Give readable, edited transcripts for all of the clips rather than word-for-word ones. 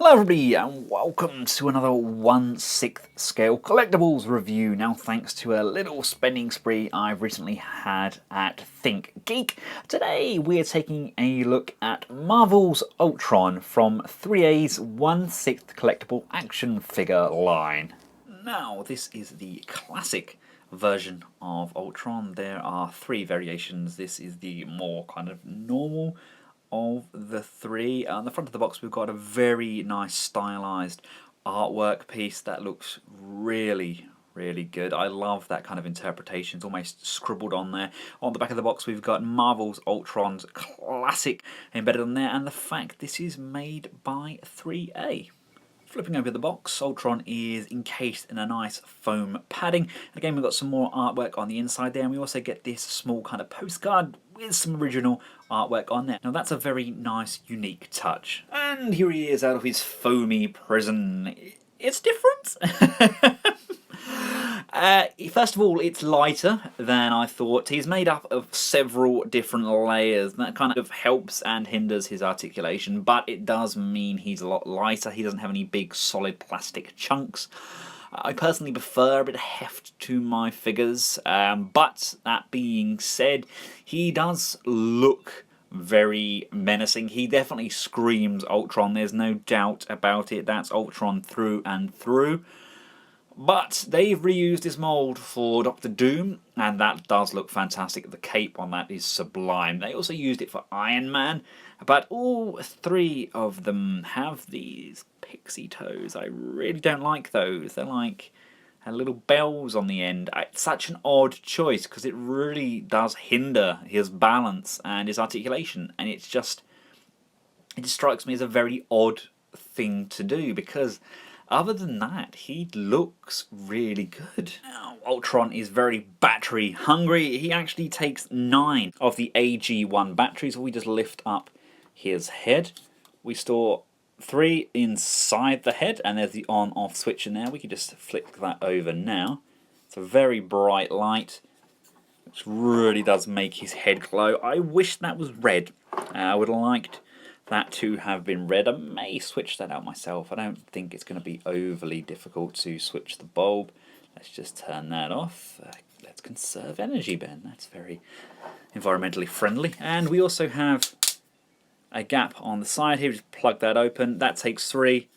Hello everybody and welcome to another 1/6 scale collectibles review. Now thanks to a little spending spree I've recently had at Think Geek, today we are taking a look at Marvel's Ultron from 3A's 1/6 collectible action figure line. Now this is the classic version of Ultron. There are three variations. This is the more kind of normal of the three. On the front of the box we've got a very nice stylized artwork piece that looks really good. I love that kind of interpretation. It's almost scribbled on there. On the back of the box we've got Marvel's Ultron's classic embedded on there, and the fact this is made by 3A. Flipping over the box, Ultron is encased in a nice foam padding. And again, we've got some more artwork on the inside there, and we also get this small kind of postcard with some original artwork on there. Now that's a very nice, unique touch. And here he is out of his foamy prison. It's different. First of all, it's lighter than I thought. He's made up of several different layers. That kind of helps and hinders his articulation, but it does mean he's a lot lighter. He doesn't have any big solid plastic chunks. I personally prefer a bit of heft to my figures, but that being said, he does look very menacing. He definitely screams Ultron, there's no doubt about it. That's Ultron through and through. But they've reused this mould for Doctor Doom, and that does look fantastic. The cape on that is sublime. They also used it for Iron Man, but all three of them have these pixie toes. I really don't like those. They're like little bells on the end. It's such an odd choice because it really does hinder his balance and his articulation, and it just strikes me as a very odd thing to do, because other than that, he looks really good. Now, Ultron is very battery hungry. He actually takes 9 of the AG1 batteries. We just lift up his head. We store 3 inside the head, and there's the on-off switch in there. We can just flick that over now. It's a very bright light, which really does make his head glow. I wish that was red. I would have liked that to have been red. I may switch that out myself. I don't think it's going to be overly difficult to switch the bulb. Let's just turn that off. Let's conserve energy, Ben. That's very environmentally friendly. And we also have a gap on the side here. Just plug that open. That takes 3.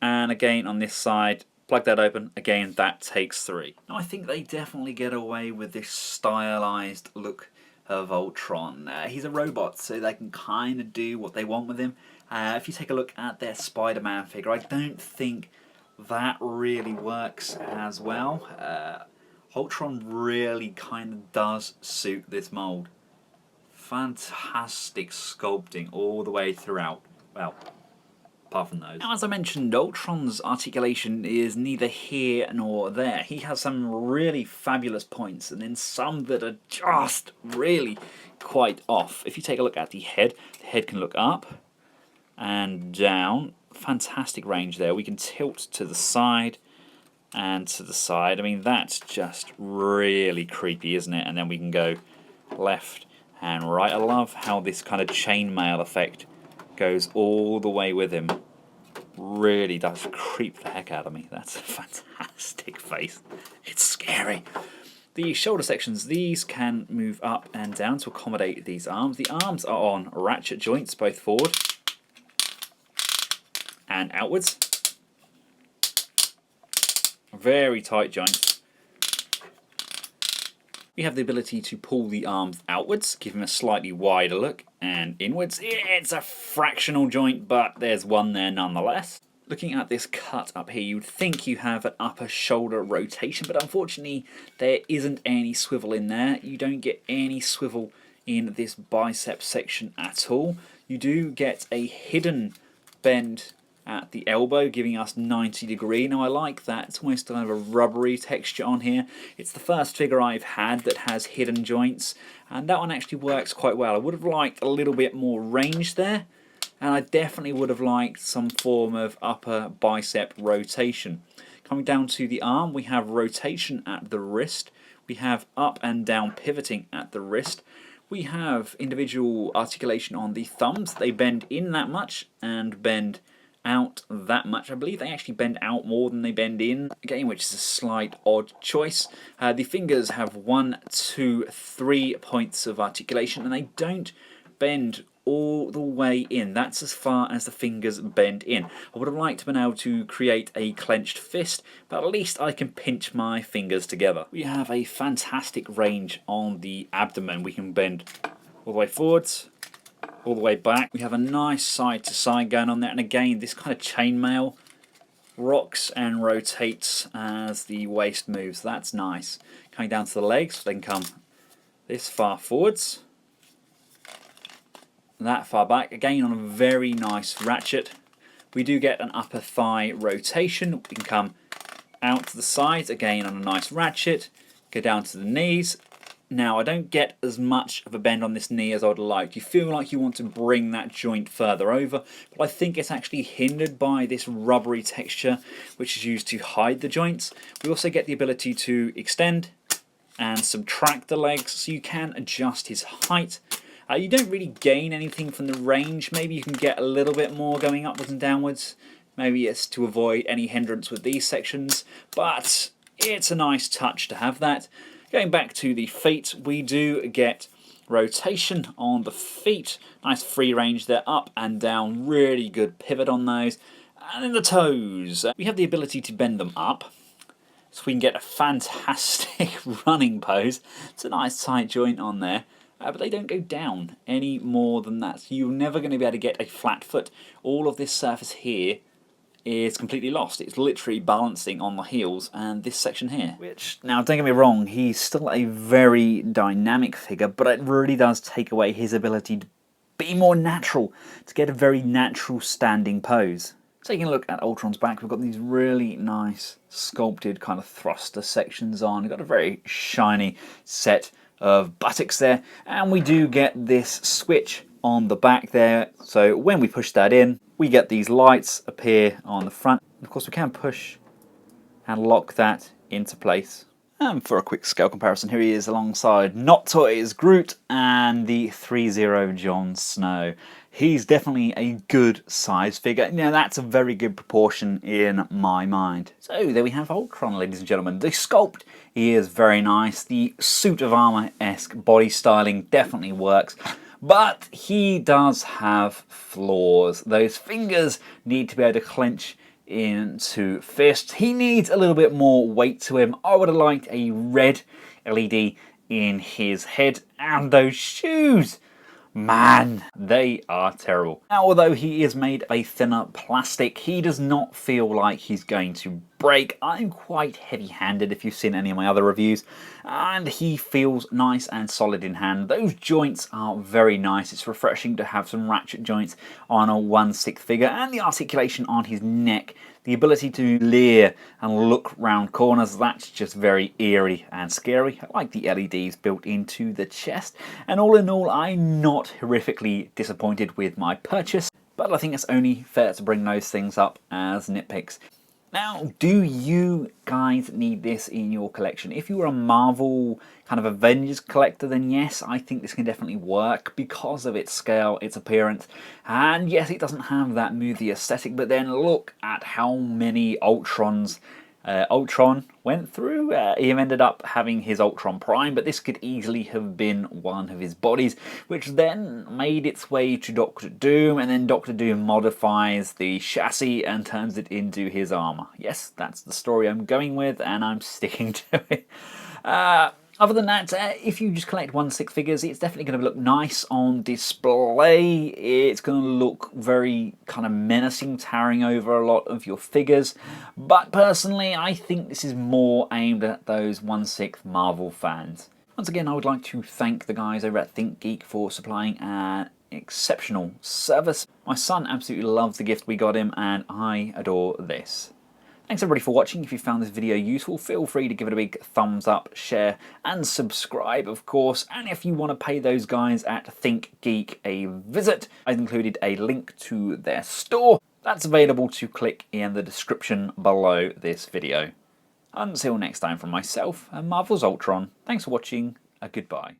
And again on this side, plug that open. Again, that takes 3. Now I think they definitely get away with this stylized look of Ultron. He's a robot, so they can kind of do what they want with him. If you take a look at their Spider-Man figure, I don't think that really works as well. Ultron really kind of does suit this mold. Fantastic sculpting all the way throughout. Well, apart from those. Now, as I mentioned, Ultron's articulation is neither here nor there. He has some really fabulous points, and then some that are just really quite off. If you take a look at the head can look up and down. Fantastic range there. We can tilt to the side and to the side. I mean, that's just really creepy, isn't it? And then we can go left and right. I love how this kind of chainmail effect goes all the way with him. Really does creep the heck out of me. That's a fantastic face. It's scary. The shoulder sections, these can move up and down to accommodate these arms. The arms are on ratchet joints, both forward and outwards. Very tight joints. We have the ability to pull the arms outwards, give him a slightly wider look, and inwards. It's a fractional joint, but there's one there nonetheless. Looking at this cut up here, you'd think you have an upper shoulder rotation, but unfortunately there isn't any swivel in there. You don't get any swivel in this bicep section at all. You do get a hidden bend at the elbow, giving us 90 degree. Now I like that. It's almost kind of a rubbery texture on here. It's the first figure I've had that has hidden joints, and that one actually works quite well. I would have liked a little bit more range there, and I definitely would have liked some form of upper bicep rotation. Coming down to the arm, we have rotation at the wrist. We have up and down pivoting at the wrist. We have individual articulation on the thumbs. They bend in that much and bend out that much. I believe they actually bend out more than they bend in, again, which is a slight odd choice. The fingers have 1, 2, 3 points of articulation, and they don't bend all the way in. That's as far as the fingers bend in. I would have liked to been able to create a clenched fist, but at least I can pinch my fingers together. We have a fantastic range on the abdomen. We can bend all the way forwards, all the way back. We have a nice side to side going on there, and again this kind of chainmail rocks and rotates as the waist moves. That's nice. Coming down to the legs, they can come this far forwards, that far back, again on a very nice ratchet. We do get an upper thigh rotation. We can come out to the sides, again on a nice ratchet, go down to the knees. Now I don't get as much of a bend on this knee as I would like. You feel like you want to bring that joint further over, but I think it's actually hindered by this rubbery texture which is used to hide the joints. We also get the ability to extend and subtract the legs, so you can adjust his height. You don't really gain anything from the range. Maybe you can get a little bit more going upwards and downwards. Maybe it's to avoid any hindrance with these sections, but it's a nice touch to have that. Going back to the feet, we do get rotation on the feet. Nice free range there, up and down. Really good pivot on those. And then the toes. We have the ability to bend them up, so we can get a fantastic running pose. It's a nice tight joint on there. But they don't go down any more than that. So you're never going to be able to get a flat foot. All of this surface here is completely lost. It's literally balancing on the heels and this section here. Which, now don't get me wrong, he's still a very dynamic figure, but it really does take away his ability to be more natural, to get a very natural standing pose. Taking a look at Ultron's back, we've got these really nice sculpted kind of thruster sections on. We've got a very shiny set of buttocks there, and we do get this switch on the back there, so when we push that in we get these lights appear on the front. Of course we can push and lock that into place. And for a quick scale comparison, here he is alongside Not Toys Groot and the ThreeA Jon Snow. He's definitely a good size figure. Now that's a very good proportion in my mind. So there we have Ultron, ladies and gentlemen. The sculpt is very nice. The suit of armor-esque body styling definitely works. But he does have flaws. Those fingers need to be able to clench into fists. He needs a little bit more weight to him. I would have liked a red LED in his head. And those shoes, man, they are terrible. Now, although he is made of a thinner plastic, he does not feel like he's going to break. I'm quite heavy-handed if you've seen any of my other reviews, and he feels nice and solid in hand. Those joints are very nice. It's refreshing to have some ratchet joints on a 1/6 figure, and the articulation on his neck, the ability to leer and look round corners, that's just very eerie and scary. I like the LEDs built into the chest, and all in all, I'm not horrifically disappointed with my purchase, but I think it's only fair to bring those things up as nitpicks. Now, do you guys need this in your collection? If you are a Marvel kind of Avengers collector, then yes, I think this can definitely work because of its scale, its appearance, and yes, it doesn't have that movie aesthetic, but then look at how many Ultrons Ultron went through. He ended up having his Ultron Prime, but this could easily have been one of his bodies, which then made its way to Doctor Doom, and then Doctor Doom modifies the chassis and turns it into his armor. Yes, that's the story I'm going with, and I'm sticking to it. Other than that, if you just collect 1/6 figures, it's definitely going to look nice on display. It's going to look very kind of menacing, towering over a lot of your figures. But personally, I think this is more aimed at those 1/6 Marvel fans. Once again, I would like to thank the guys over at ThinkGeek for supplying an exceptional service. My son absolutely loves the gift we got him, and I adore this. Thanks everybody for watching. If you found this video useful, feel free to give it a big thumbs up, share, and subscribe, of course. And if you want to pay those guys at ThinkGeek a visit, I've included a link to their store. That's available to click in the description below this video. Until next time, from myself and Marvel's Ultron, thanks for watching, goodbye.